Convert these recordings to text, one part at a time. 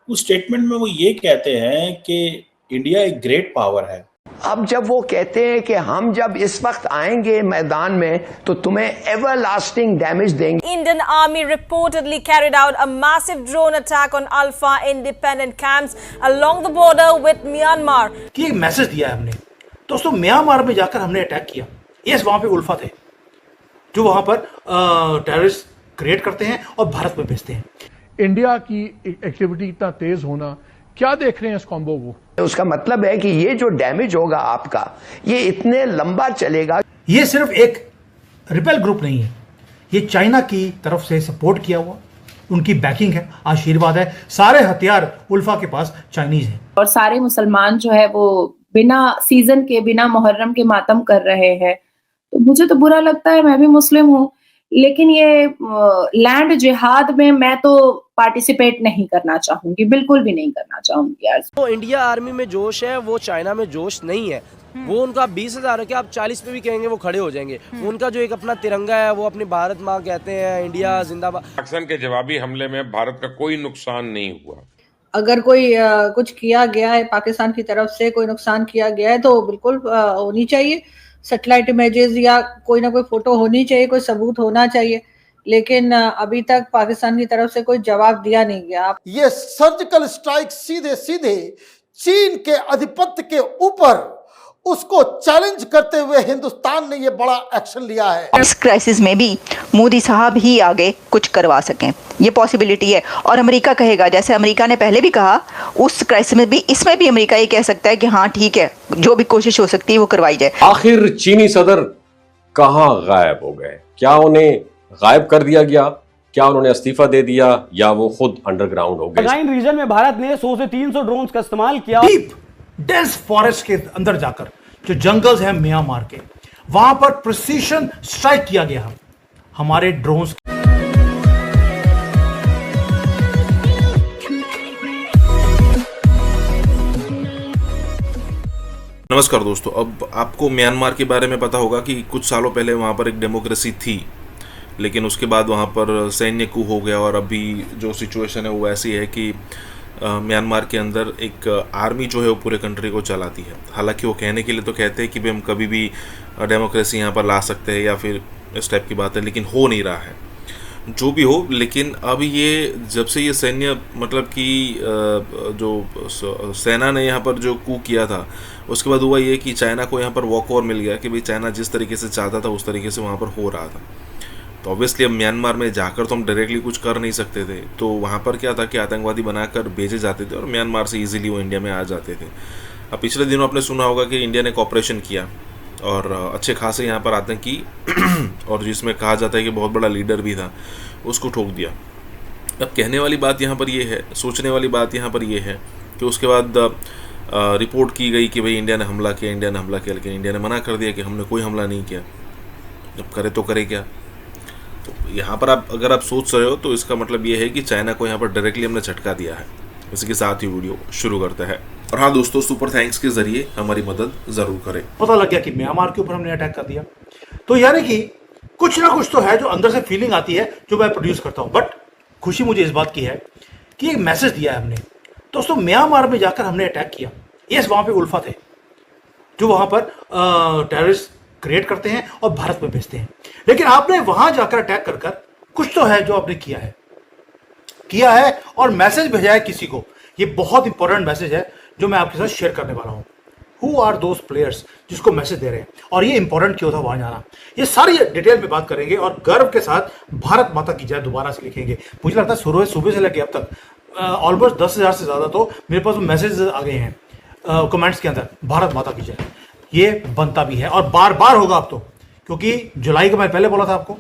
उस स्टेटमेंट में वो ये कहते हैं कि इंडिया एक ग्रेट पावर है। अब जब वो कहते हैं कि हम जब इस वक्त आएंगे मैदान में तो तुम्हें एवरलास्टिंग डैमेज देंगे। Indian Army reportedly carried out a massive drone attack on Alpha independent camps along the border with Myanmar. कि एक मैसेज दिया है हमने दोस्तों, म्यांमार में जाकर हमने अटैक किया। यस, वहां पे उल्फा थे जो वहां पर टेररिस्ट क्रिएट करते हैं और भारत में भेजते हैं। इंडिया की एक्टिविटी इतना तेज होना, क्या देख रहे हैं इस कॉम्बो को? उसका मतलब है कि ये जो डैमेज होगा आपका, ये इतने लंबा चलेगा। ये सिर्फ एक रिपेल ग्रुप नहीं है, ये चाइना की तरफ से सपोर्ट किया हुआ, उनकी बैकिंग है, आशीर्वाद है। सारे हथियार उल्फा के पास चाइनीज हैं। और सारे मुसलमान जो है वो बिना सीजन के, बिना मुहर्रम के मातम कर रहे हैं। तो मुझे तो बुरा लगता है, मैं भी मुस्लिम हूँ, लेकिन ये लैंड जिहाद में मैं तो पार्टिसिपेट नहीं करना चाहूंगी, बिल्कुल भी नहीं करना चाहूंगी यार। तो इंडिया आर्मी में जोश है, वो चाइना में जोश नहीं है। वो उनका 20,000 है कि आप 40 पे भी कहेंगे वो खड़े हो जाएंगे। उनका जो एक अपना तिरंगा है, वो अपनी भारत माँ कहते हैं, इंडिया जिंदाबाद। पाकिस्तान के जवाबी हमले में भारत का कोई नुकसान नहीं हुआ। अगर कोई कुछ किया गया है पाकिस्तान की तरफ से, कोई नुकसान किया गया है तो बिल्कुल होनी चाहिए सैटेलाइट इमेजेस या कोई ना कोई फोटो होनी चाहिए, कोई सबूत होना चाहिए। लेकिन अभी तक पाकिस्तान की तरफ से कोई जवाब दिया नहीं गया। ये सर्जिकल स्ट्राइक सीधे सीधे चीन के आधिपत्य के ऊपर, उसको चैलेंज करते हुए हिंदुस्तान ने ये बड़ा एक्शन लिया है। इस क्राइसिस में भी मोदी साहब ही आगे कुछ करवा सकें, ये पॉसिबिलिटी है। और अमेरिका कहेगा, जैसे अमेरिका ने पहले भी कहा, उस क्राइसिस में भी, इसमें भी अमेरिका ये कह सकता है कि हाँ ठीक है, जो भी कोशिश हो सकती है वो करवाई जाए। आखिर चीनी सदर कहाँ गायब हो गए? क्या उन्हें गायब कर दिया गया? क्या उन्होंने इस्तीफा दे दिया या वो खुद अंडरग्राउंड हो गए? रखाइन रीजन में भारत ने 100 से 300 ड्रोन्स का इस्तेमाल किया। डीप डेंस फॉरेस्ट के अंदर जाकर, जो जंगल्स हैं म्यांमार के, वहां पर प्रिसीशन स्ट्राइक किया गया हमारे ड्रोन्स। नमस्कार दोस्तों, अब आपको म्यांमार के बारे में पता होगा कि कुछ सालों पहले वहाँ पर एक डेमोक्रेसी थी, लेकिन उसके बाद वहाँ पर सैन्य कू हो गया और अभी जो सिचुएशन है वो ऐसी है कि म्यांमार के अंदर एक आर्मी जो है वो पूरे कंट्री को चलाती है। हालांकि वो कहने के लिए तो कहते हैं कि भाई हम कभी भी डेमोक्रेसी यहाँ पर ला सकते हैं या फिर इस टाइप की बात है, लेकिन हो नहीं रहा है। जो भी हो, लेकिन अब ये जब से ये सैन्य मतलब कि जो सेना ने यहाँ पर जो कू किया था, उसके बाद हुआ ये कि चाइना को यहाँ पर वॉक ओवर मिल गया कि भाई चाइना जिस तरीके से चाहता था उस तरीके से वहाँ पर हो रहा था। तो ऑब्वियसली अब म्यांमार में जाकर तो हम डायरेक्टली कुछ कर नहीं सकते थे, तो वहाँ पर क्या था कि आतंकवादी बनाकर भेजे जाते थे और म्यांमार से इजीली वो इंडिया में आ जाते थे। अब पिछले दिनों आपने सुना होगा कि इंडिया ने कॉपरेशन किया और अच्छे खासे यहाँ पर आतंकी और जिसमें कहा जाता है कि बहुत बड़ा लीडर भी था, उसको ठोक दिया। अब कहने वाली बात यहाँ पर ये है, सोचने वाली बात यहाँ पर ये है कि उसके बाद रिपोर्ट की गई कि भाई इंडिया ने हमला किया, लेकिन इंडिया ने मना कर दिया कि हमने कोई हमला नहीं किया। जब करे तो करे क्या? तो यहाँ पर अगर आप सोच रहे हो तो इसका मतलब ये है कि चाइना को यहाँ पर डायरेक्टली हमने झटका दिया है। इसी के साथ ही वीडियो शुरू करते हैं। और हाँ दोस्तों, सुपर थैंक्स के जरिए हमारी मदद जरूर करें। पता लग गया कि म्यांमार के ऊपर हमने अटैक कर दिया, तो यानी कि कुछ ना कुछ तो है जो अंदर से फीलिंग आती है जो मैं प्रोड्यूस करता हूँ। बट खुशी मुझे इस बात की है कि एक मैसेज दिया है हमने दोस्तों, म्यांमार में जाकर हमने अटैक किया। यस, वहाँ पे उल्फा थे जो वहाँ पर टेररिस्ट क्रिएट करते हैं और भारत में भेजते हैं। लेकिन आपने वहां जाकर अटैक कर कुछ तो है जो आपने किया है और मैसेज भेजा है किसी को। ये बहुत इंपॉर्टेंट मैसेज है जो मैं आपके साथ शेयर करने वाला हूं। हु आर दोज प्लेयर्स जिसको मैसेज दे रहे हैं और ये इंपॉर्टेंट क्यों था वहां जाना, ये सारी डिटेल में बात करेंगे और गर्व के साथ भारत माता की जय दोबारा से लिखेंगे। मुझे लगता है सुबह से लेकर अब तक ऑलमोस्ट 10,000 से ज्यादा तो मेरे पास मैसेज आ गए हैं कमेंट्स के अंदर, भारत माता की जय। ये बनता भी है और बार बार होगा अब तो, क्योंकि जुलाई का मैं पहले बोला था आपको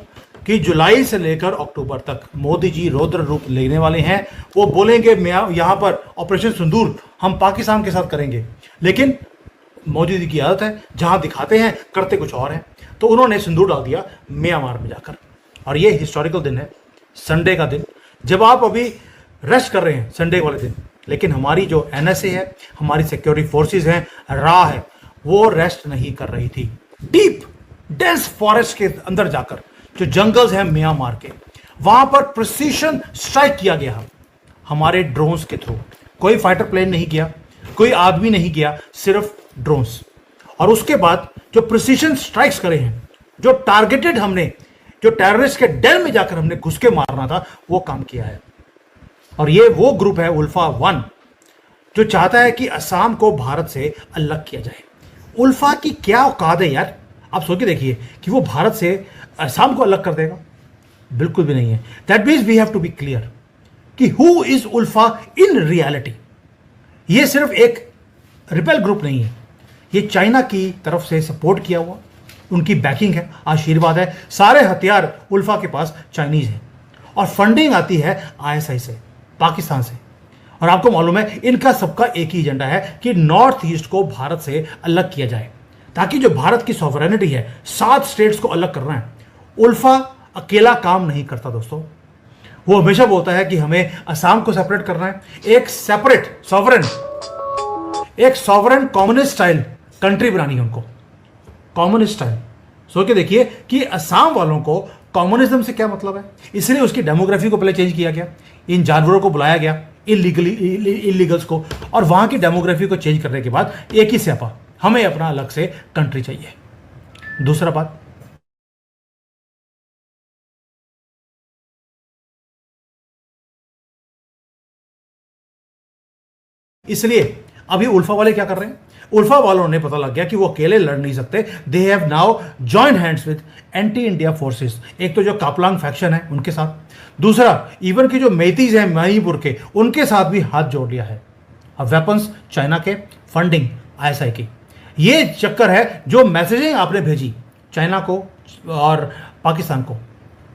कि जुलाई से लेकर अक्टूबर तक मोदी जी रौद्र रूप लेने वाले हैं। वो बोलेंगे यहाँ पर ऑपरेशन सिंदूर हम पाकिस्तान के साथ करेंगे, लेकिन मोदी जी की आदत है जहां दिखाते हैं करते कुछ और हैं। तो उन्होंने सिंदूर डाल दिया म्यांमार में जाकर। और ये हिस्टोरिकल दिन है, संडे का दिन, जब आप अभी रेस्ट कर रहे हैं संडे वाले दिन, लेकिन हमारी जो NSA है, हमारी सिक्योरिटी फोर्सेस हैं, रा है, वो रेस्ट नहीं कर रही थी। डीप डेंस फॉरेस्ट के अंदर जाकर, जो जंगल्स हैं म्यांमार के, वहां पर प्रिसीशन स्ट्राइक किया गया हमारे ड्रोन्स के थ्रू। कोई फाइटर प्लेन नहीं गया, कोई आदमी नहीं गया, सिर्फ ड्रोन्स। और उसके बाद जो प्रिसीजन स्ट्राइक्स करे हैं, जो टारगेटेड हमने, जो टेररिस्ट के डेल में जाकर हमने घुस के मारना था, वो काम किया है। और ये वो ग्रुप है उल्फा 1 जो चाहता है कि असम को भारत से अलग किया जाए। उल्फा की क्या औकात है यार, आप सोच के देखिए कि वो भारत से असम को अलग कर देगा। बिल्कुल भी नहीं है। That means we have to be clear कि who is ULFA in reality. ये सिर्फ एक रिपेल ग्रुप नहीं है, ये चाइना की तरफ से सपोर्ट किया हुआ, उनकी बैकिंग है, आशीर्वाद है। सारे हथियार उल्फा के पास चाइनीज हैं और फंडिंग आती है आईएसआई से, पाकिस्तान से। और आपको मालूम है इनका सबका एक ही एजेंडा है कि नॉर्थ ईस्ट को भारत से अलग किया जाए, ताकि जो भारत की सॉवरेनिटी है, 7 स्टेट्स को अलग करना है। उल्फा अकेला काम नहीं करता दोस्तों, वो हमेशा बोलता है कि हमें असम को सेपरेट करना है, एक separate sovereign communist style country बनानी है उनको, कम्युनिस्ट स्टाइल। सोच के देखिए कि असम वालों को कम्युनिज्म से क्या मतलब है। इसलिए उसकी डेमोग्राफी को पहले चेंज किया गया, इन जानवरों को बुलाया गया, इलीगल्स को, और वहां की डेमोग्राफी को चेंज करने के बाद एक ही स्यापा, हमें अपना अलग से कंट्री चाहिए। दूसरा बात, इसलिए अभी उल्फा वाले क्या कर रहे हैं, उल्फा वालों ने पता लग गया कि वो अकेले लड़ नहीं सकते। They have now joined hands with anti India forces. एक तो जो कापलांग फैक्शन है उनके साथ, दूसरा इवन की जो मेतीज हैं मणिपुर के, उनके साथ भी हाथ जोड़ लिया है। अब वेपन्स चाइना के, फंडिंग आईएसआई की, ये चक्कर है जो मैसेजिंग आपने भेजी चाइना को और पाकिस्तान को।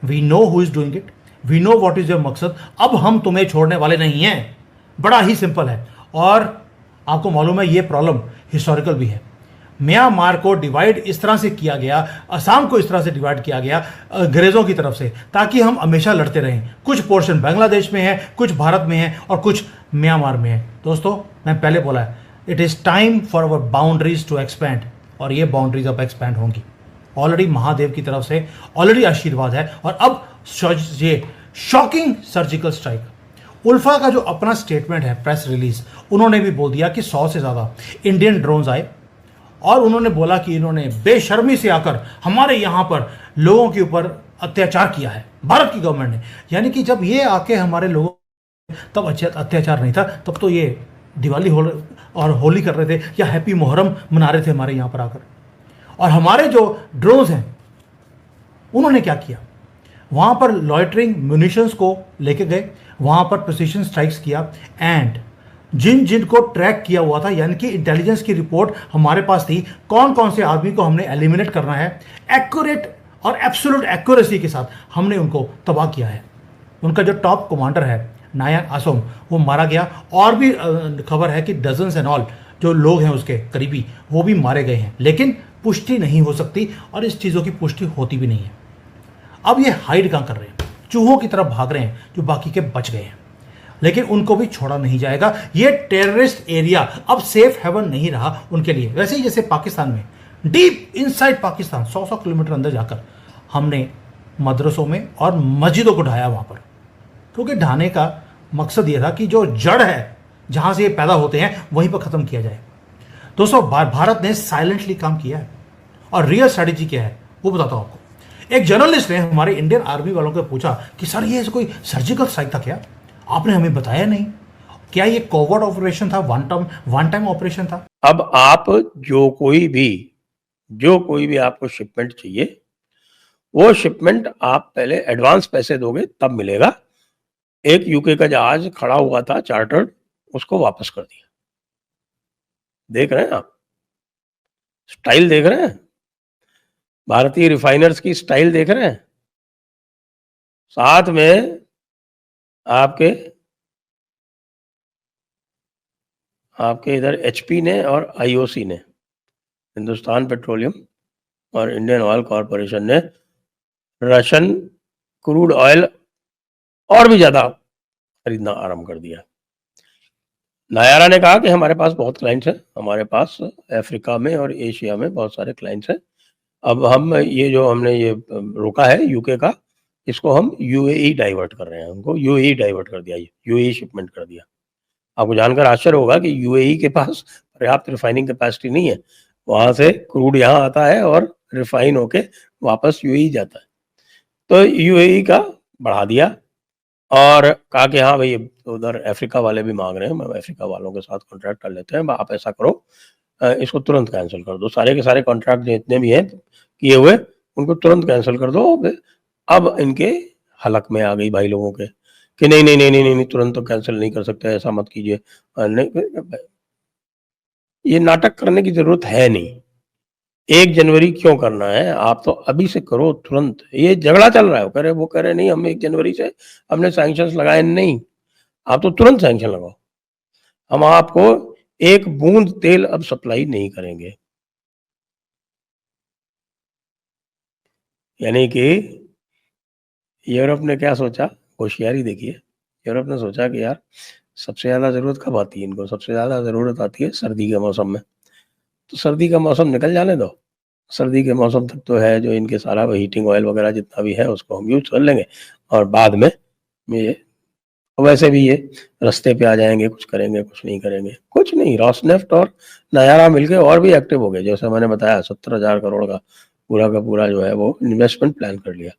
We know who is doing it, we know what is your मकसद, अब हम तुम्हें छोड़ने वाले नहीं हैं। बड़ा ही सिंपल है। और आपको मालूम है ये प्रॉब्लम हिस्टोरिकल भी है। म्यांमार को डिवाइड इस तरह से किया गया, असम को इस तरह से डिवाइड किया गया अंग्रेजों की तरफ से, ताकि हम हमेशा लड़ते रहें। कुछ पोर्शन बांग्लादेश में है, कुछ भारत में है और कुछ म्यांमार में है। दोस्तों मैं पहले बोला है, it is time for our boundaries to expand, और ये बाउंड्रीज अब एक्सपैंड होंगी। ऑलरेडी महादेव की तरफ से ऑलरेडी आशीर्वाद है, और अब ये शॉकिंग सर्जिकल स्ट्राइक। उल्फा का जो अपना स्टेटमेंट है, प्रेस रिलीज, उन्होंने भी बोल दिया कि 100 से ज़्यादा इंडियन ड्रोन्स आए, और उन्होंने बोला कि इन्होंने बेशर्मी से आकर हमारे यहाँ पर लोगों के ऊपर अत्याचार किया है, भारत की गवर्नमेंट ने। यानी कि जब ये आके हमारे लोगों, तब अत्याचार नहीं था, तब तो ये दिवाली और होली कर रहे थे या हैप्पी मुहर्रम मना रहे थे हमारे यहाँ पर आकर। और हमारे जो ड्रोन्स हैं उन्होंने क्या किया, वहाँ पर लॉइटरिंग म्यूनिशंस को लेके गए, वहाँ पर प्रिसीजन स्ट्राइक्स किया, एंड जिन को ट्रैक किया हुआ था, यानी कि इंटेलिजेंस की रिपोर्ट हमारे पास थी, कौन कौन से आदमी को हमने एलिमिनेट करना है, एक्यूरेट और एब्सोल्यूट एक्यूरेसी के साथ हमने उनको तबाह किया है। उनका जो टॉप कमांडर है नायक आसोम, वो मारा गया, और भी खबर है कि डजन्स एंड ऑल जो लोग हैं उसके करीबी, वो भी मारे गए हैं। लेकिन पुष्टि नहीं हो सकती, और इस चीज़ों की पुष्टि होती भी नहीं है। अब ये हाइड कहाँ कर रहे हैं, चूहों की तरफ भाग रहे हैं जो बाकी के बच गए हैं, लेकिन उनको भी छोड़ा नहीं जाएगा। ये टेररिस्ट एरिया अब सेफ हेवन नहीं रहा उनके लिए। वैसे ही जैसे पाकिस्तान में, डीप इनसाइड पाकिस्तान 100-100 किलोमीटर अंदर जाकर हमने मदरसों में और मस्जिदों को ढाया वहाँ पर, क्योंकि ढाने का मकसद ये था कि जो जड़ है, जहाँ से ये पैदा होते हैं, वहीं पर ख़त्म किया जाए। दोस्तों भारत ने साइलेंटली काम किया है, और रियल स्ट्रैटेजी क्या है वो बताता हूँ आपको। एक जर्नलिस्ट ने हमारे इंडियन आर्मी वालों को पूछा कि सर ये कोई सर्जिकल स्ट्राइक था क्या, आपने हमें बताया नहीं, क्या ये कोवर्ट ऑपरेशन था, वन टाइम ऑपरेशन था? अब आप जो कोई भी आपको शिपमेंट चाहिए, वो शिपमेंट आप पहले एडवांस पैसे दोगे तब मिलेगा। एक यूके का जहाज खड़ा हुआ था चार्टर्ड, उसको वापस कर दिया। देख रहे हैं आप, स्टाइल देख रहे हैं, भारतीय रिफाइनर्स की स्टाइल देख रहे हैं। साथ में आपके इधर एचपी ने और आईओसी ने, हिंदुस्तान पेट्रोलियम और इंडियन ऑयल कॉरपोरेशन ने रशियन क्रूड ऑयल और भी ज़्यादा खरीदना आरंभ कर दिया। नायारा ने कहा कि हमारे पास बहुत क्लाइंट्स हैं, हमारे पास अफ्रीका में और एशिया में बहुत सारे क्लाइंट्स हैं। अब हम ये जो हमने ये रोका है यूके का, इसको हम यूएई डाइवर्ट कर रहे हैं, उनको यूएई डाइवर्ट कर दिया, यूएई शिपमेंट कर दिया। आपको जानकर आश्चर्य होगा कि यूएई के पास पर्याप्त रिफाइनिंग कैपेसिटी नहीं है, वहां से क्रूड यहाँ आता है और रिफाइन होके वापस यूएई जाता है। तो यूएई का बढ़ा दिया और कहा कि हाँ भाई उधर अफ्रीका वाले भी मांग रहे हैं, मैं अफ्रीका वालों के साथ कॉन्ट्रैक्ट कर लेते हैं, आप ऐसा करो इसको तुरंत कैंसिल कर दो, सारे के सारे कॉन्ट्रैक्ट जितने भी हैं किए हुए उनको तुरंत कैंसिल कर दो। अब इनके हलक में आ गई भाई लोगों के कि नहीं नहीं नहीं नहीं नहीं तुरंत तो कैंसिल नहीं कर सकते, ऐसा मत कीजिए। नहीं, ये नाटक करने की जरूरत है नहीं। 1 जनवरी क्यों करना है, आप तो अभी से करो तुरंत। ये झगड़ा चल रहा है, वो कह रहे नहीं हम 1 जनवरी से हमने सैंक्शंस लगाए, नहीं आप तो तुरंत सैंक्शन लगाओ। हम आपको 1 बूंद तेल अब सप्लाई नहीं करेंगे। यानी कि यूरोप ने क्या सोचा, होशियारी देखिए। यूरोप ने सोचा कि यार सबसे ज्यादा जरूरत कब आती है इनको, सबसे ज्यादा जरूरत आती है सर्दी के मौसम में, तो सर्दी का मौसम निकल जाने दो, सर्दी के मौसम तक तो है जो इनके सारा हीटिंग ऑयल वगैरह जितना भी है उसको हम यूज कर लेंगे और बाद में ये वैसे भी ये रास्ते पे आ जाएंगे, कुछ करेंगे कुछ नहीं करेंगे, कुछ नहीं। रॉसनेफ्ट और नयारा मिलके और भी एक्टिव हो गए, जैसे मैंने बताया 70,000 करोड़ का पूरा जो है वो इन्वेस्टमेंट प्लान कर लिया,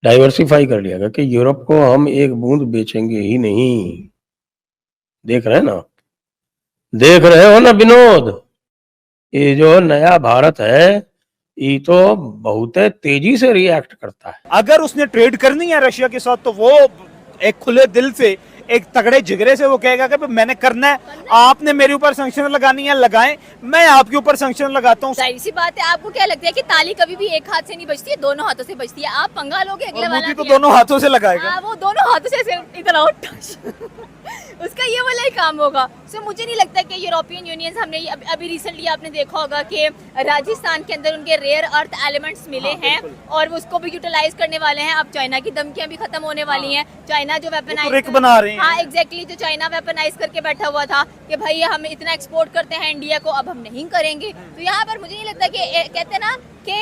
डाइवर्सिफाई कर लिया कि यूरोप को हम 1 बूंद बेचेंगे ही नहीं। देख रहे हैं ना, देख रहे हो ना विनोद, ये जो नया भारत है ये तो बहुत तेजी से रिएक्ट करता है। अगर उसने ट्रेड करनी है रशिया के साथ तो वो एक खुले दिल से, एक तगड़े जिगरे से वो कहेगा कि मैंने करना है, आपने मेरे ऊपर सैंक्शन लगानी है लगाएं, मैं आपके ऊपर सैंक्शन लगाता हूँ। जाहिर सी बात है, आपको क्या लगता है कि ताली कभी भी एक हाथ से नहीं बजती है, दोनों हाथों से बजती है। आप पंगा लोगे अगले वाला तो दोनों हाथों से लगाएगा, वो दोनों हाथों से इधर उसका ये वाला ही काम होगा। सो मुझे नहीं लगता कि यूरोपियन यूनियन, हमने अभी रिसेंटली आपने देखा होगा कि राजस्थान के अंदर उनके रेयर अर्थ एलिमेंट्स मिले हैं और वो उसको भी यूटिलाइज करने वाले हैं। अब चाइना की धमकियां भी खत्म होने वाली हैं। चाइना जो वेपनाइज बना रहे हैं, हाँ एग्जैक्टली, जो चाइना वेपनाइज करके बैठा हुआ था कि भाई हम इतना एक्सपोर्ट करते हैं इंडिया को, अब हम नहीं करेंगे। तो यहाँ पर मुझे नहीं लगता कि कहते हैं ना कि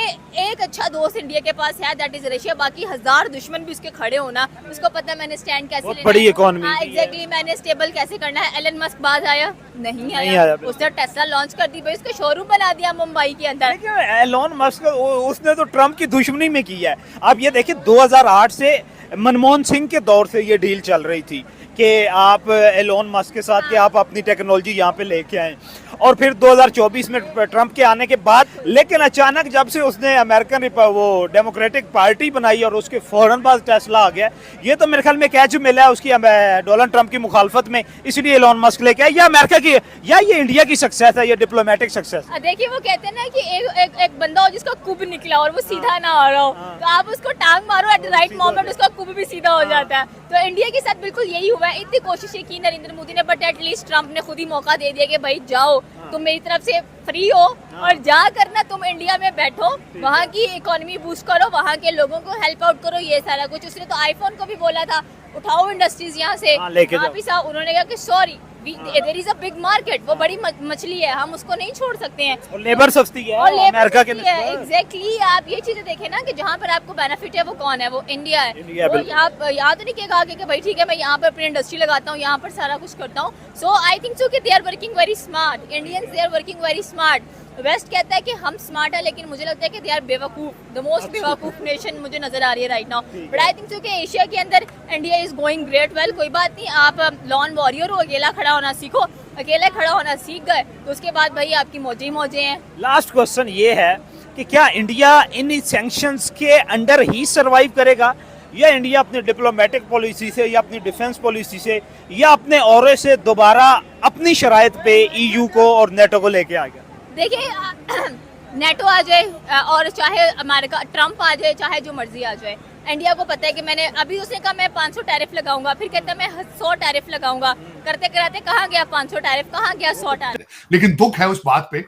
एक अच्छा दोस्त इंडिया के पास है, दैट इज रशिया। बाकी 1000 दुश्मन भी उसके खड़े होना, उसको पता है मैंने स्टैंड कैसे लेना है, बड़ी इकोनॉमी, हाँ एग्जैक्टली, मैंने स्टेबल कैसे करना है। एलन मस्क बात आया नहीं आया, उसने टेस्ला लॉन्च कर दी भाई, उसका शोरूम बना दिया मुंबई के अंदर। एलन मस्क उसने तो ट्रम्प की दुश्मनी में किया है। आप ये देखिए 2008 से मनमोहन सिंह के दौर से ये डील चल रही थी कि आप एलोन मस्क के साथ कि आप अपनी टेक्नोलॉजी यहाँ पे लेके आए, और फिर 2024 में ट्रम्प के आने के बाद, लेकिन अचानक जब से उसने अमेरिकन वो डेमोक्रेटिक पार्टी बनाई और उसके फौरन बाद टेस्ला आ गया, ये तो मेरे ख्याल में कैच मिला है उसकी डोनाल्ड ट्रम्प की मुखालफत में, इसलिए एलोन मस्क लेके आया। या अमेरिका की या ये इंडिया की सक्सेस है, ये डिप्लोमेटिक सक्सेस। देखिए वो कहते हैं ना कि एक बंदा हो जिसका कुब निकला और वो सीधा ना आ रहा हो, तो आप उसको टांग मारो एट द राइट मोमेंट, उसका कुब भी सीधा हो जाता है। तो इंडिया के साथ बिल्कुल यही हुआ है। इतनी कोशिशें की नरेंद्र मोदी ने, बट एटलीस्ट ट्रम्प ने खुद ही मौका दे दिया कि भाई जाओ तुम मेरी तरफ से फ्री हो और जा करना तुम इंडिया में बैठो, वहाँ की इकोनॉमी बूस्ट करो, वहाँ के लोगों को हेल्प आउट करो, ये सारा कुछ। उसने तो आईफोन को भी बोला था उठाओ इंडस्ट्रीज यहाँ से, वापिस आओ। उन्होंने कहा कि sorry there is a big market, वो बड़ी मछली है, हम उसको नहीं छोड़ सकते हैं, और लेबर सस्ती है और अमेरिका के एग्जैक्टली। आप ये चीजें देखें ना कि जहाँ पर आपको बेनिफिट है वो कौन है, वो इंडिया है। वो यहाँ तो नहीं कहेगा कि भाई ठीक है मैं यहाँ पर अपनी इंडस्ट्री लगाता हूँ, यहाँ पर सारा कुछ करता हूँ। सो आई थिंक सो कि they are working very smart, Indians they are working very smart. West कहता है कि हम स्मार्ट है, लेकिन मुझे लगता है कि दे आर बेवकूफ, द मोस्ट बेवकूफ नेशन मुझे नजर आ रही है right now. But I think so कि एशिया के अंदर India is going great well. कोई बात नहीं, आप लॉन वॉरियर हो, अकेला खड़ा होना सीखो, अकेला खड़ा होना सीख गए तो उसके बाद भाई आपकी मौजे ही मौजे हैं। लास्ट क्वेश्चन ये है कि क्या इंडिया इन सैंक्शंस के अंडर ही सरवाइव करेगा, या इंडिया अपनी डिप्लोमेटिक पॉलिसी से या अपनी डिफेंस पॉलिसी से या अपने औरे से दोबारा अपनी शराइत पे ईयू को और नेटो को लेके आ गया? देखिए नेटो आ जाए और चाहे अमेरिका ट्रम्प आ जाए, चाहे जो मर्जी आ जाए, इंडिया को पता है कि मैंने अभी उसने कहा मैं 500 टैरिफ लगाऊंगा, फिर कहता मैं 100 टैरिफ लगाऊंगा, करते कराते कहाँ गया 500 टैरिफ, कहाँ गया 100 टैरिफ। लेकिन दुख है उस बात पे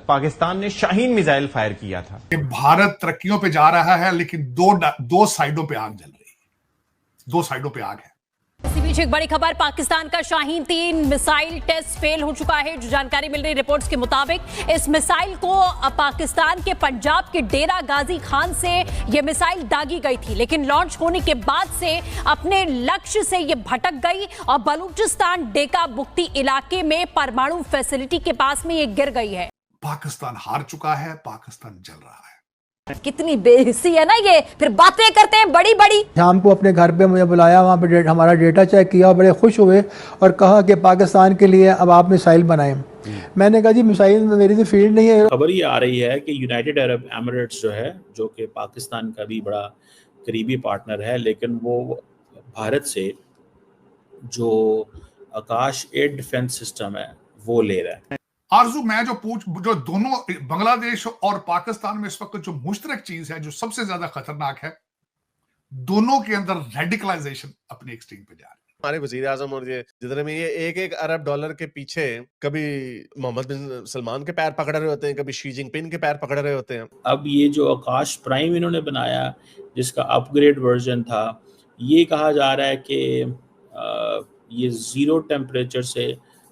पाकिस्तान ने शाहीन मिसाइल फायर किया था। भारत तरक्कियों पे जा रहा है, लेकिन दो साइडों पे आग जल रही है, 2 साइडों पे आग है। इसी बीच एक बड़ी खबर, पाकिस्तान का शाहीन 3 मिसाइल टेस्ट फेल हो चुका है। जो जानकारी मिल रही रिपोर्ट्स के मुताबिक इस मिसाइल को पाकिस्तान के पंजाब के डेरा गाजी खान से ये मिसाइल दागी गई थी, लेकिन लॉन्च होने के बाद से अपने लक्ष्य से ये भटक गई और बलूचिस्तान डेका बुक्ती इलाके में परमाणु फैसिलिटी के पास में ये गिर गई है। पाकिस्तान हार चुका है, पाकिस्तान जल रहा है। कितनी बेहिस्सी है ना ये, फिर बातें करते हैं बड़ी बड़ी। शाम को अपने घर पे मुझे बुलाया, वहाँ पे हमारा डेटा चेक किया, बड़े खुश हुए और कहा कि पाकिस्तान के लिए अब आप मिसाइल बनाएं। मैंने कहा जी मिसाइल मेरी तो फील्ड नहीं है। खबर ये आ रही है कि यूनाइटेड अरब एमिरेट्स जो है, जो कि पाकिस्तान का भी बड़ा करीबी पार्टनर है, लेकिन वो भारत से जो आकाश एयर डिफेंस सिस्टम है वो ले रहा है। आरजू, मैं जो दोनों बांग्लादेश और पाकिस्तान में इस वक्त जो मुश्तरक चीज है, जो सबसे ज्यादा खतरनाक है, दोनों के अंदर रेडिकलाइजेशन अपनी एक्सट्रीम पे जा रही है। हमारे वजीर आजम और ये जितने में ये एक अरब डॉलर के पीछे कभी मोहम्मद बिन सलमान के पैर पकड़ रहे होते हैं, कभी शी जिनपिंग के पैर पकड़ रहे होते हैं। अब ये जो आकाश प्राइम इन्होंने बनाया, जिसका अपग्रेड वर्जन था, ये कहा जा रहा है कि ये जीरो टेम्परेचर से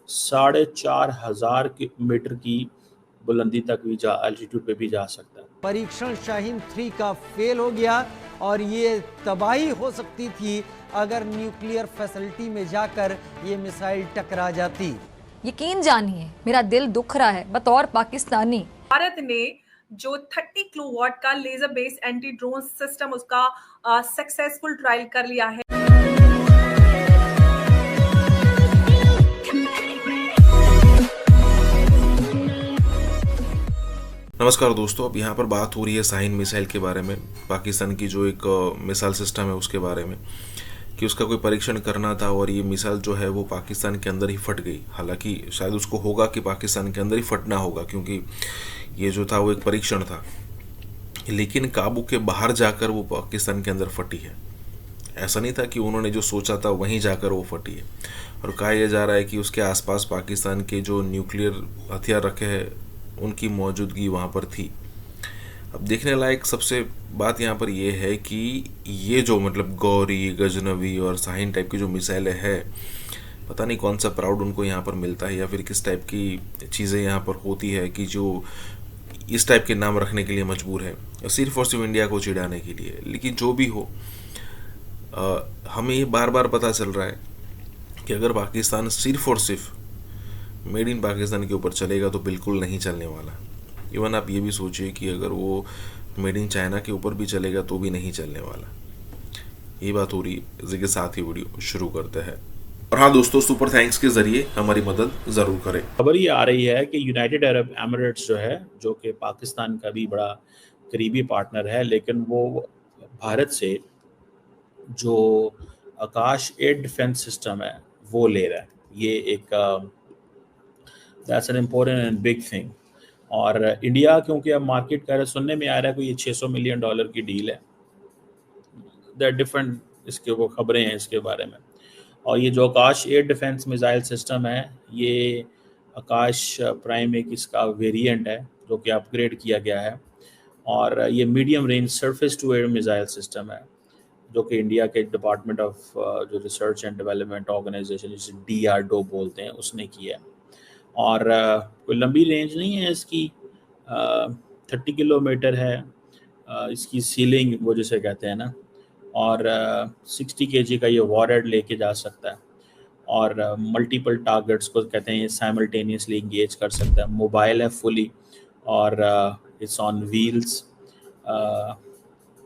4,500 मीटर की बुलंदी तक भी एल्टीट्यूड पे भी जा सकता है। परीक्षण शाहीन 3 का फेल हो गया और ये तबाही हो सकती थी अगर न्यूक्लियर फैसिलिटी में जाकर ये मिसाइल टकरा जाती। यकीन जानिए मेरा दिल दुख रहा है बतौर पाकिस्तानी। भारत ने जो 30 किलोवाट का laser based anti drone system उसका सक्सेसफुल ट्रायल कर लिया है। नमस्कार दोस्तों, अब यहाँ पर बात हो रही है शाहीन मिसाइल के बारे में, पाकिस्तान की जो एक मिसाइल सिस्टम है उसके बारे में, कि उसका कोई परीक्षण करना था और ये मिसाइल जो है वो पाकिस्तान के अंदर ही फट गई। हालांकि शायद उसको होगा कि पाकिस्तान के अंदर ही फटना होगा, क्योंकि ये जो था वो एक परीक्षण था, लेकिन काबू के बाहर जाकर वो पाकिस्तान के अंदर फटी है। ऐसा नहीं था कि उन्होंने जो सोचा था वहीं जाकर वो फटी है। और कहा यह जा रहा है कि उसके आसपास पाकिस्तान के जो न्यूक्लियर हथियार रखे हैं उनकी मौजूदगी वहाँ पर थी। अब देखने लायक सबसे बात यहाँ पर यह है कि ये जो मतलब गौरी, गजनवी और शाहीन टाइप की जो मिसाइलें है, पता नहीं कौन सा प्राउड उनको यहाँ पर मिलता है या फिर किस टाइप की चीज़ें यहाँ पर होती है कि जो इस टाइप के नाम रखने के लिए मजबूर है, सिर्फ और सिर्फ इंडिया को चिढ़ाने के लिए। लेकिन जो भी हो, हमें ये बार बार पता चल रहा है कि अगर पाकिस्तान सिर्फ और सिर्फ मेड इन पाकिस्तान के ऊपर चलेगा तो बिल्कुल नहीं चलने वाला। इवन आप ये भी सोचिए कि अगर वो मेड इन चाइना के ऊपर भी चलेगा तो भी नहीं चलने वाला। ये बात हो रही है, इसी के साथ ही वीडियो शुरू करते हैं। और हाँ दोस्तों, सुपर थैंक्स के जरिए हमारी मदद ज़रूर करें। खबर ये आ रही है कि यूनाइटेड अरब एमिरेट्स जो है, जो कि पाकिस्तान का भी बड़ा करीबी पार्टनर है, लेकिन वो भारत से जो आकाश एयर डिफेंस सिस्टम है वो ले रहा है। ये एक that's an important and big thing. और इंडिया क्योंकि अब मार्केट कर सुनने में आ रहा है कोई ये $600 मिलियन की डील है, दैट डिफरेंट इसके वो खबरें हैं इसके बारे में। और ये जो आकाश एयर डिफेंस मिसाइल सिस्टम है, ये आकाश प्राइम एक इसका वेरिएंट है जो कि अपग्रेड किया गया है, और ये medium range surface to air missile system है जो कि इंडिया के डिपार्टमेंट ऑफ जो रिसर्च एंड डेवलपमेंट ऑर्गेनाइजेशन, जिसे DRDO बोलते हैं, उसने किया है। और कोई लंबी रेंज नहीं है इसकी, 30 किलोमीटर है इसकी सीलिंग, वो जिसे कहते हैं ना, और 60 kg का ये वॉरहेड लेके जा सकता है, और मल्टीपल टारगेट्स को कहते हैं ये साइमल्टेनियसली इंगेज कर सकता है। मोबाइल है फुली, और इट्स ऑन व्हील्स।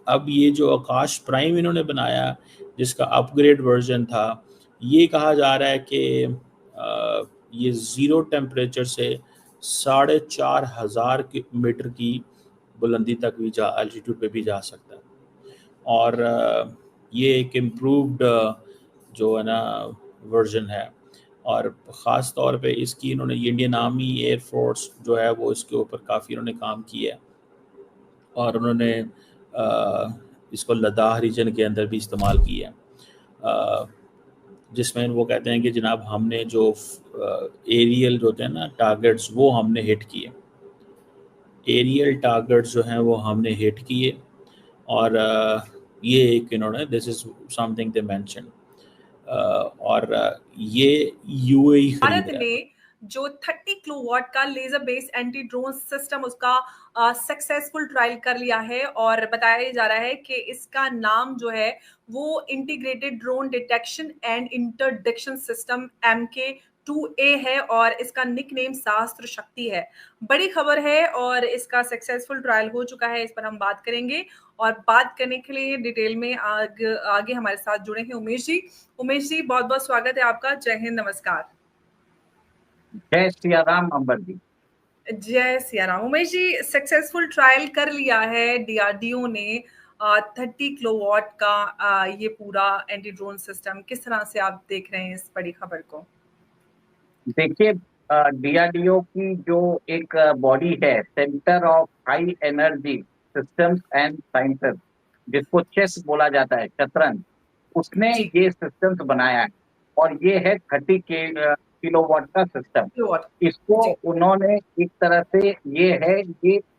अब ये जो आकाश प्राइम इन्होंने बनाया, जिसका अपग्रेड वर्जन था, ये कहा जा रहा है कि ये ज़ीरो टेम्परेचर से 4,500 मीटर की बुलंदी तक भी एल्टीट्यूड पे भी जा सकता है। और ये एक इम्प्रूव्ड जो है ना वर्जन है, और ख़ास तौर पे इसकी इन्होंने इंडियन आर्मी एयर फोर्स जो है वो इसके ऊपर काफ़ी इन्होंने काम किया है, और उन्होंने इसको लद्दाख रीजन के अंदर भी इस्तेमाल किया है, जिसमें वो कहते हैं कि जनाब हमने जो एरियल जो होते हैं ना टारगेट्स, वो हमने हिट किए, एरियल टारगेट्स जो हैं वो हमने हिट किए। और ये एक इन्होंने, this is something they mention. और ये यूएई भारत खरीद रहा है। ने जो 30 किलोवाट का laser based anti drone system उसका सक्सेसफुल ट्रायल कर लिया है और बताया जा रहा है कि इसका नाम जो है वो integrated drone detection and interdiction system MK2A है और इसका निकनेम सहस्त्र शक्ति है। बड़ी खबर है और इसका सक्सेसफुल ट्रायल हो चुका है, इस पर हम बात करेंगे और बात करने के लिए डिटेल में आगे हमारे साथ जुड़े हैं उमेश जी। उमेश जी, बहुत बहुत स्वागत है आपका। जय हिंद, नमस्कार। जय सिया राम अंबर जी। जय सिया राम। उमेश जी, सक्सेसफुल ट्रायल कर लिया है डीआरडीओ ने 30 किलोवाट का ये पूरा एंटी ड्रोन सिस्टम। किस तरह से आप देख रहे हैं इस बड़ी खबर को? देखिए, डीआरडीओ की जो एक बॉडी है, centre of high energy systems and sciences, जिसको चेस बोला जाता है, शतरंज, उसने ये सिस्टम्स बनाया है और ये है 30 किलोवाट का सिस्टम। इसको उन्होंने एक तरह से ये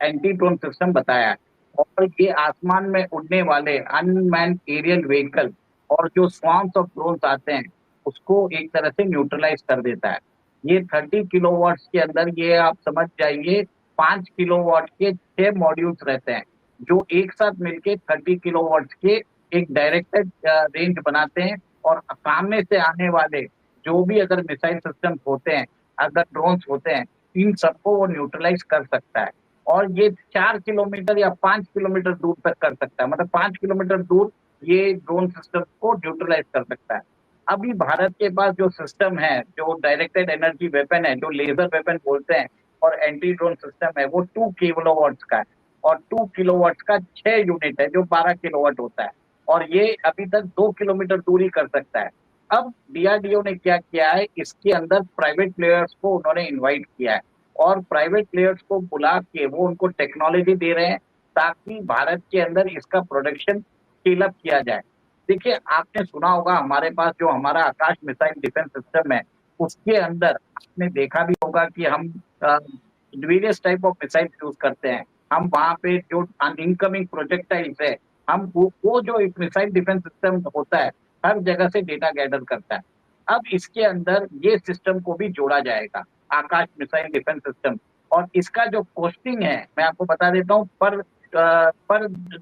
एंटी ड्रोन सिस्टम बताया है और ये आसमान में उड़ने वाले अनमैन्ड एरियल व्हीकल और जो स्वार्म्स ऑफ ड्रोन्स आते हैं उसको एक तरह से न्यूट्रलाइज कर देता है। ये 30 किलोवाट्स के अंदर ये आप समझ जाइए 5 किलोवाट के 6 मॉड्यूल्स रहते हैं जो एक साथ मिलके 30 किलोवाट्स के एक डायरेक्टेड रेंज बनाते हैं और सामने से आने वाले जो भी अगर मिसाइल सिस्टम होते हैं, अगर ड्रोन्स होते हैं, इन सबको वो न्यूट्रलाइज कर सकता है और ये 4 किलोमीटर या 5 किलोमीटर दूर तक कर सकता है। मतलब 5 किलोमीटर दूर ये ड्रोन सिस्टम को न्यूट्रलाइज कर सकता है। अभी भारत के पास जो सिस्टम है, जो डायरेक्टेड एनर्जी वेपन है, जो लेजर वेपन बोलते हैं और एंटी ड्रोन सिस्टम है, वो 2 किलोवाट्स का है और 2 किलोवाट्स का 6 यूनिट है जो 12 किलोवाट होता है और ये अभी तक 2 किलोमीटर दूरी कर सकता है। अब डीआरडीओ ने क्या किया है, इसके अंदर प्राइवेट प्लेयर्स को उन्होंने इनवाइट किया है और प्राइवेट प्लेयर्स को बुला के वो उनको टेक्नोलॉजी दे रहे हैं ताकि भारत के अंदर इसका प्रोडक्शन स्केल अप किया जाए। देखिए, आपने सुना होगा हमारे पास जो हमारा आकाश मिसाइल डिफेंस सिस्टम है उसके अंदर आपने देखा भी होगा कि हम various type of missile use करते हैं। हम वहाँ पे जो इनकमिंग प्रोजेक्टाइल्स है, हम वो जो एक मिसाइल डिफेंस सिस्टम होता है हर जगह से डेटा गैदर करता है। अब इसके अंदर ये सिस्टम को भी जोड़ा जाएगा, आकाश मिसाइल डिफेंस सिस्टम, और इसका जो कॉस्टिंग है मैं आपको बता देता हूँ। पर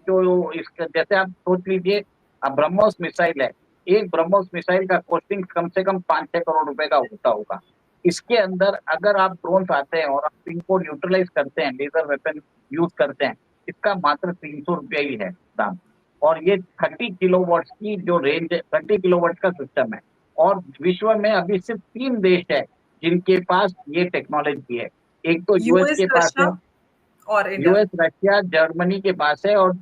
जो इसका जैसे आप सोच लीजिए ब्रह्मोस मिसाइल है, एक ब्रह्मोस मिसाइल का कॉस्टिंग कम से कम 5-6 करोड़ रुपए का होता होगा। इसके अंदर अगर आप ड्रोन आते हैं और आप इनको न्यूट्रलाइज करते हैं, लेजर वेपन यूज करते हैं, इसका मात्र 300 रुपया ही है दाम। और ये 30 किलोवाट की जो रेंज है, 30 किलोवाट का सिस्टम है और विश्व में अभी सिर्फ 3 देश है जिनके पास ये टेक्नोलॉजी है। एक तो यूएस के पास है और यूएस, रशिया, जर्मनी के पास है और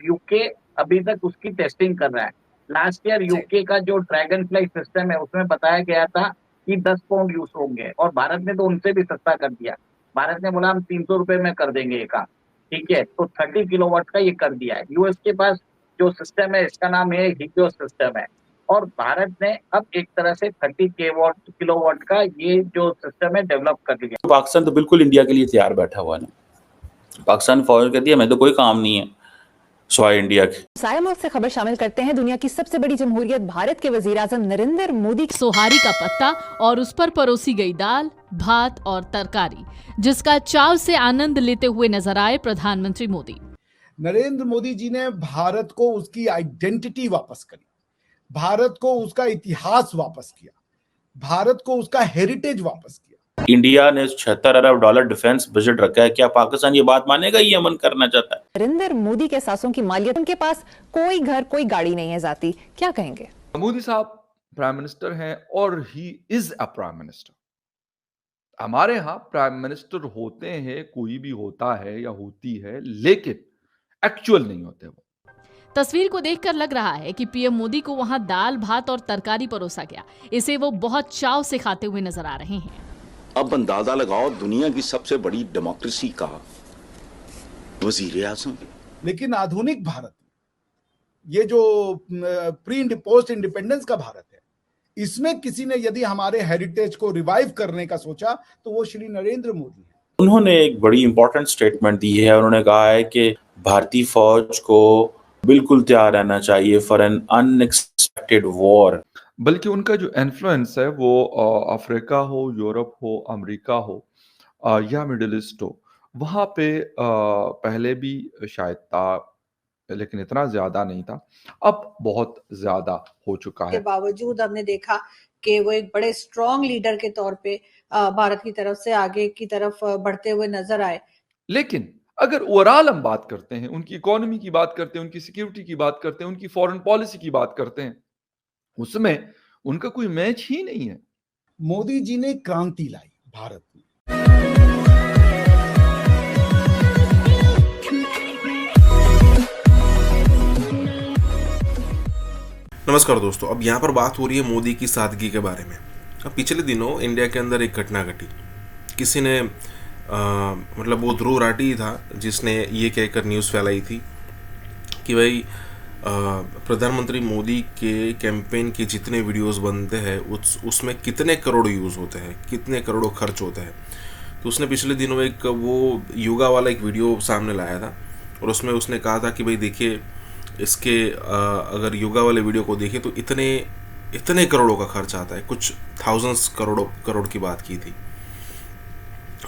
यूके अभी तक उसकी टेस्टिंग कर रहा है। लास्ट ईयर यूके का जो ड्रैगन फ्लाई सिस्टम है उसमें बताया गया था कि 10 पाउंड यूज होंगे और भारत ने तो उनसे भी सस्ता कर दिया। भारत ने बोला हम 300 रुपए में कर देंगे ये काम, ठीक है। तो 30 किलोवाट का ये कर दिया है। यूएस के पास जो सिस्टम है इसका नाम है हिलियोस सिस्टम है और भारत ने अब एक तरह से 30 किलोवाट का ये जो सिस्टम है डेवलप कर लिया। पाकिस्तान तो बिल्कुल इंडिया के लिए तैयार बैठा हुआ है। पाकिस्तान फौरन कर दिया, मैं तो कोई काम नहीं है स्वाय इंडिया के। साया मुल्क से खबर शामिल करते हैं। दुनिया की सबसे बड़ी जमहूरियत भारत के वजीर-ए-आज़म नरेंद्र मोदी सोहारी का पत्ता और उस पर परोसी गई दाल, भात और तरकारी, जिसका चाव से आनंद लेते हुए नजर आए प्रधानमंत्री मोदी। नरेंद्र मोदी जी ने भारत को उसकी आइडेंटिटी वापस करी, भारत को उसका इतिहास वापस किया, भारत को उसका हेरिटेज वापस किया। इंडिया ने 76 अरब डॉलर डिफेंस बजट रखा है। क्या पाकिस्तान ये बात मानेगा? ये अमन करना चाहता है। नरेंद्र मोदी के सासों की मालियत, उनके पास कोई घर कोई गाड़ी नहीं है जाती, क्या कहेंगे? मोदी साहब प्राइम मिनिस्टर हैं और he is a prime minister. हमारे यहाँ प्राइम मिनिस्टर होते हैं, कोई भी होता है या होती है, लेकिन एक्चुअल नहीं होते वो। तस्वीर को देखकर लग रहा है कि पीएम मोदी को वहां दाल, भात और तरकारी परोसा गया। इसे वो बहुत चाव से खाते हुए नजर आ रहे हैं। अब अंदाजा लगाओ, दुनिया की सबसे बड़ी डेमोक्रेसी का वजीर आज़म। लेकिन आधुनिक भारत, ये जो प्री पोस्ट इंडिपेंडेंस का भारत है, इसमें किसी ने यदि हमारे हेरिटेज को रिवाइव करने का सोचा तो वो श्री नरेंद्र मोदी है। उन्होंने एक बड़ी इंपॉर्टेंट स्टेटमेंट दी है। उन्होंने कहा है कि भारतीय फौज को बिल्कुल तैयार रहना चाहिए फॉर एन अनएक्सपेक्टेड वॉर। बल्कि उनका जो इन्फ्लुएंस है वो अफ्रीका हो, यूरोप हो, अमेरिका हो या मिडिल ईस्ट हो, वहाँ पे पहले भी शायद था, लेकिन इतना ज़्यादा नहीं था। अब बहुत ज़्यादा हो चुका के है। बावजूद हमने देखा कि वो एक बड़े स्ट्रॉन्ग लीडर के तौर पे भारत की तरफ से आगे की तरफ बढ़ते हुए नजर आए। लेकिन अगर ओवरऑल हम बात करते हैं, उनकी इकोनॉमी की बात करते हैं, उनकी सिक्योरिटी की बात करते हैं, उनकी फॉरेन पॉलिसी की बात करते हैं, उसमें उनका कोई मैच ही नहीं है। मोदी जी ने क्रांति लाई भारत में। नमस्कार दोस्तों, अब यहाँ पर बात हो रही है मोदी की सादगी के बारे में। अब पिछले दिनों इंडिया के अंदर एक घटना घटी। किसी ने मतलब वो ध्रुव राठी था जिसने ये कहकर न्यूज़ फैलाई थी कि भाई प्रधानमंत्री मोदी के कैंपेन के जितने वीडियोस बनते हैं उसमें कितने करोड़ यूज़ होते हैं, कितने करोड़ों खर्च होते हैं। तो उसने पिछले दिनों एक वो योगा वाला एक वीडियो सामने लाया था और उसमें उसने कहा था कि भाई देखिए, इसके अगर योगा वाले वीडियो को देखें तो इतने करोड़ों का खर्च आता है, कुछ थाउजेंड्स करोड़ की बात की थी।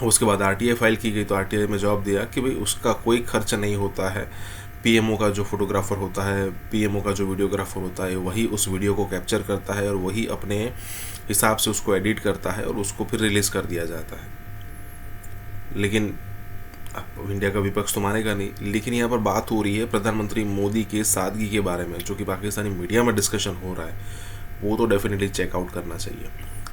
उसके बाद आरटीआई फाइल की गई तो आरटीआई में जवाब दिया कि भाई उसका कोई खर्च नहीं होता है। पीएमओ का जो फोटोग्राफर होता है, पीएमओ का जो वीडियोग्राफर होता है, वही उस वीडियो को कैप्चर करता है और वही अपने हिसाब से उसको एडिट करता है और उसको फिर रिलीज़ कर दिया जाता है। लेकिन अब इंडिया का विपक्ष तो मानेगा नहीं। लेकिन यहाँ पर बात हो रही है प्रधानमंत्री मोदी के सादगी के बारे में, जो कि पाकिस्तानी मीडिया में डिस्कशन हो रहा है, वो तो डेफिनेटली चेकआउट करना चाहिए।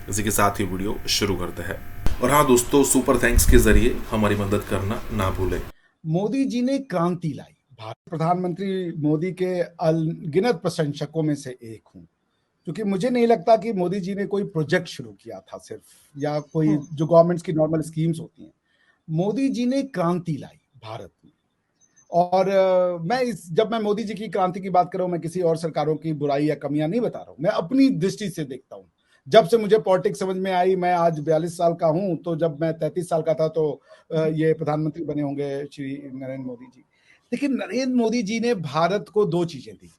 इसी के साथ ही वीडियो शुरू करते हैं। और हाँ दोस्तों, सुपर थैंक्स के जरिए हमारी मदद करना ना भूलें। मोदी जी ने क्रांति लाई। भारत प्रधानमंत्री मोदी के अनगिनत प्रशंसकों में से एक हूँ, क्योंकि मुझे नहीं लगता कि मोदी जी ने कोई प्रोजेक्ट शुरू किया था सिर्फ, या कोई जो गवर्नमेंट्स की नॉर्मल स्कीम्स होती हैं। मोदी जी ने क्रांति लाई भारत में। और जब मैं मोदी जी की क्रांति की बात कर रहा हूं, मैं किसी और सरकारों की बुराई या कमियां नहीं बता रहा हूं, मैं अपनी दृष्टि से देखता हूं। जब से मुझे पॉलिटिक्स समझ में आई, मैं आज 42 साल का हूं, तो जब मैं 33 साल का था तो ये प्रधानमंत्री बने होंगे श्री नरेंद्र मोदी जी। लेकिन नरेंद्र मोदी जी ने भारत को दो चीजें दी।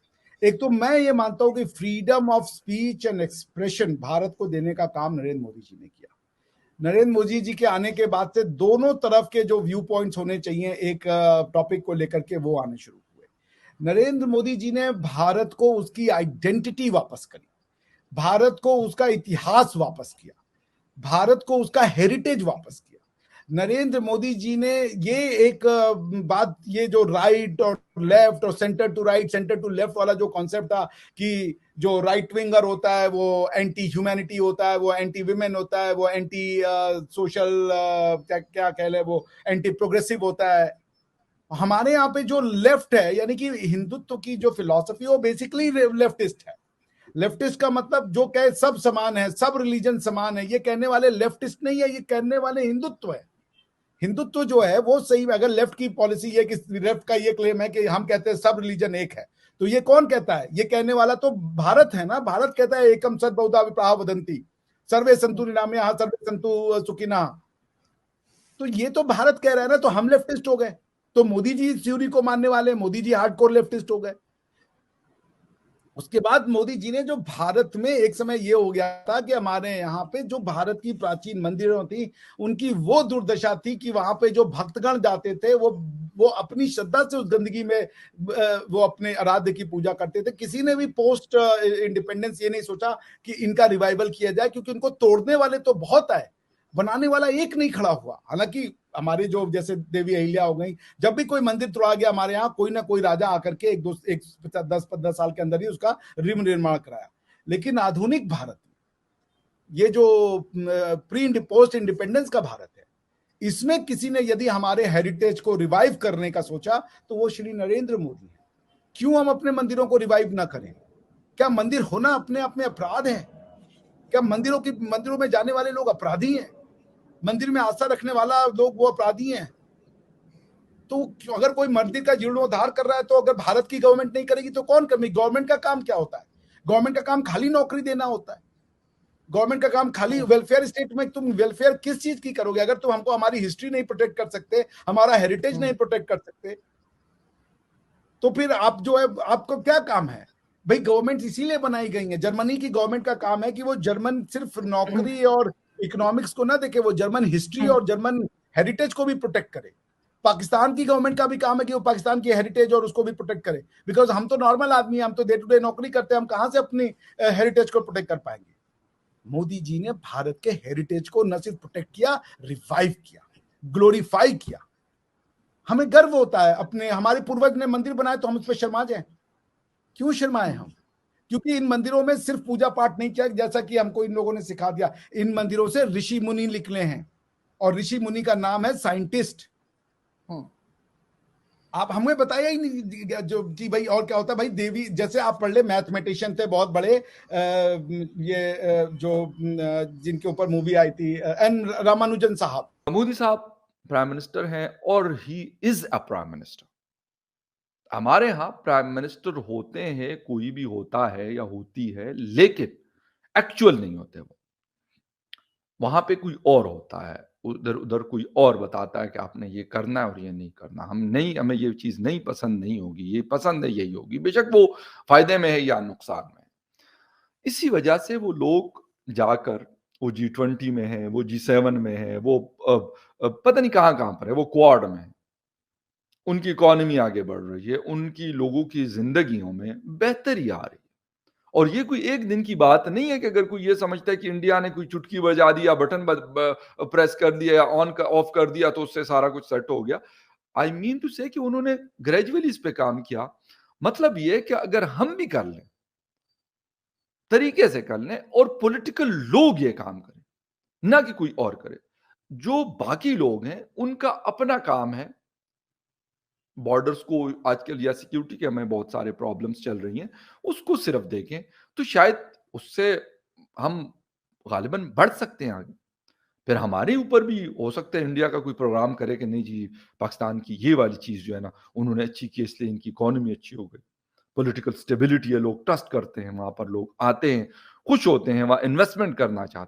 एक तो मैं ये मानता हूं कि freedom of speech and expression Bharat को देने का काम नरेंद्र मोदी जी ने किया। नरेंद्र मोदी जी के आने के बाद से दोनों तरफ के जो व्यू पॉइंट्स होने चाहिए एक टॉपिक को लेकर के, वो आने शुरू हुए। नरेंद्र मोदी जी ने भारत को उसकी आइडेंटिटी वापस करी, भारत को उसका इतिहास वापस किया, भारत को उसका हेरिटेज वापस किया। नरेंद्र मोदी जी ने ये एक बात, ये जो राइट और लेफ्ट और centre to right, centre to left वाला जो कॉन्सेप्ट था कि जो राइट विंगर होता है वो एंटी ह्यूमैनिटी होता है, वो एंटी विमेन होता है, वो एंटी सोशल क्या कह ले, वो एंटी प्रोग्रेसिव होता है। हमारे यहाँ पे जो लेफ्ट है, यानी कि हिंदुत्व की जो फिलॉसफी, वो बेसिकली लेफ्टिस्ट है। लेफ्टिस्ट का मतलब जो कहे सब समान है, सब रिलीजन समान है, ये कहने वाले लेफ्टिस्ट नहीं है, ये कहने वाले हिंदुत्व है। हिंदुत्व जो है वो सही में, अगर लेफ्ट की पॉलिसी है कि लेफ्ट का ये क्लेम है कि हम कहते हैं सब रिलीजन एक है, तो ये कौन कहता है? ये कहने वाला तो भारत है ना। भारत कहता है एकम सद बहुधा विप्राह वदंती, सर्वे संतु निरामया सर्वे संतु सुखिनः। तो ये तो भारत कह रहा है ना, तो हम लेफ्टिस्ट हो गए। तो मोदी जी इस थ्योरी को मानने वाले, मोदी जी हार्डकोर लेफ्टिस्ट हो गए। उसके बाद मोदी जी ने जो भारत में एक समय ये हो गया था कि हमारे यहाँ पे जो भारत की प्राचीन मंदिरों थी, उनकी वो दुर्दशा थी कि वहां पे जो भक्तगण जाते थे वो अपनी श्रद्धा से उस गंदगी में वो अपने आराध्य की पूजा करते थे। किसी ने भी पोस्ट इंडिपेंडेंस ये नहीं सोचा कि इनका रिवाइवल किया जाए, क्योंकि उनको तोड़ने वाले तो बहुत आए, बनाने वाला एक नहीं खड़ा हुआ। हालांकि हमारे जो जैसे देवी अहिल्या हो गई, जब भी कोई मंदिर तोड़ा गया हमारे यहाँ, कोई ना कोई राजा आकर के 10-15 साल के अंदर ही उसका निर्माण कराया। लेकिन आधुनिक भारत, ये जो प्री पोस्ट इंडिपेंडेंस का भारत है, इसमें किसी ने यदि हमारे हेरिटेज को रिवाइव करने का सोचा तो वो श्री नरेंद्र मोदी है। क्यों हम अपने मंदिरों को रिवाइव ना करें? क्या मंदिर होना अपने आप में अपराध है? क्या मंदिरों में जाने वाले लोग अपराधी हैं? मंदिर में आस्था रखने वाला लोग वो अपराधी हैं? तो अगर कोई मंदिर का जीर्णोद्धार कर रहा है, तो अगर भारत की गवर्नमेंट नहीं करेगी तो कौन करेगी? गवर्नमेंट का काम क्या होता है? गवर्नमेंट का काम खाली नौकरी देना होता है। गवर्नमेंट का काम खाली वेलफेयर स्टेट में, तुम वेलफेयर किस चीज की करोगे? अगर तुम हमको हमारी हिस्ट्री नहीं प्रोटेक्ट कर सकते, हमारा हेरिटेज नहीं प्रोटेक्ट कर सकते, तो फिर आप जो है, आपको क्या काम है? भाई गवर्नमेंट इसीलिए बनाई गई है। जर्मनी की गवर्नमेंट का काम है कि वो जर्मन सिर्फ नौकरी और इकोनॉमिक्स को ना देखे, वो जर्मन हिस्ट्री और जर्मन हेरिटेज को भी प्रोटेक्ट करे। पाकिस्तान की गवर्नमेंट का भी काम है कि वो पाकिस्तान की हेरिटेज और उसको भी प्रोटेक्ट करे, बिकॉज हम तो नॉर्मल आदमी हैं, हम तो डे टू डे नौकरी करते हैं, हम कहां से अपनी हेरिटेज को प्रोटेक्ट कर पाएंगे। मोदी जी ने भारत के हेरिटेज को न सिर्फ प्रोटेक्ट किया, रिवाइव किया, ग्लोरीफाई किया। हमें गर्व होता है अपने, हमारे पूर्वज ने मंदिर बनाए तो हम उस पर शर्मा जाएं? क्यों शर्माए हम? क्योंकि इन मंदिरों में सिर्फ पूजा पाठ नहीं किया, जैसा कि हमको इन लोगों ने सिखा दिया। इन मंदिरों से ऋषि मुनि निकले हैं और ऋषि मुनि का नाम है साइंटिस्ट। आप हमें बताइए ही नहीं जो कि भाई और क्या होता है। भाई देवी, जैसे आप पढ़ ले, मैथमेटिशियन थे बहुत बड़े, जो जिनके ऊपर मूवी आई थी, एन रामानुजन साहब। मोदी साहब प्राइम मिनिस्टर हैं और he is a prime minister. हमारे यहाँ प्राइम मिनिस्टर होते हैं, कोई भी होता है या होती है, लेकिन एक्चुअल नहीं होते वो। वहां पे कोई और होता है, उधर उधर कोई और बताता है कि आपने ये करना है और ये नहीं करना। हमें ये चीज नहीं पसंद नहीं होगी, ये पसंद है यही होगी, बेशक वो फायदे में है या नुकसान में। इसी वजह से वो लोग जाकर वो G20 में है, वो G7 में है, वो पता नहीं कहां कहां पर है, वो क्वाड में है। उनकी इकोनॉमी आगे बढ़ रही है, उनकी लोगों की जिंदगियों में बेहतरी आ रही है। और ये कोई एक दिन की बात नहीं है कि अगर कोई ये समझता है कि इंडिया ने कोई चुटकी बजा दिया, बटन प्रेस कर दिया या ऑन ऑफ कर दिया तो उससे सारा कुछ सेट हो गया। आई मीन टू से कि उन्होंने ग्रेजुअली इस पे काम किया। मतलब ये कि अगर हम भी कर लें, तरीके से कर लें और पॉलिटिकल लोग ये काम करें, ना कि कोई और करे। जो बाकी लोग हैं उनका अपना काम है बॉर्डर्स को आजकल या सिक्योरिटी के हमें बहुत सारे प्रॉब्लम्स चल रही हैं, उसको सिर्फ देखें तो शायद उससे हम गालिबन बढ़ सकते हैं आगे। फिर हमारे ऊपर भी हो सकता है इंडिया का कोई प्रोग्राम करे कि नहीं जी, पाकिस्तान की ये वाली चीज जो है ना उन्होंने अच्छी की, इसलिए इनकी इकोनॉमी अच्छी हो गई, पॉलिटिकल स्टेबिलिटी है, लोग ट्रस्ट करते हैं, वहां पर लोग आते हैं, खुश होते हैं, वहां इन्वेस्टमेंट करना चाहते हैं।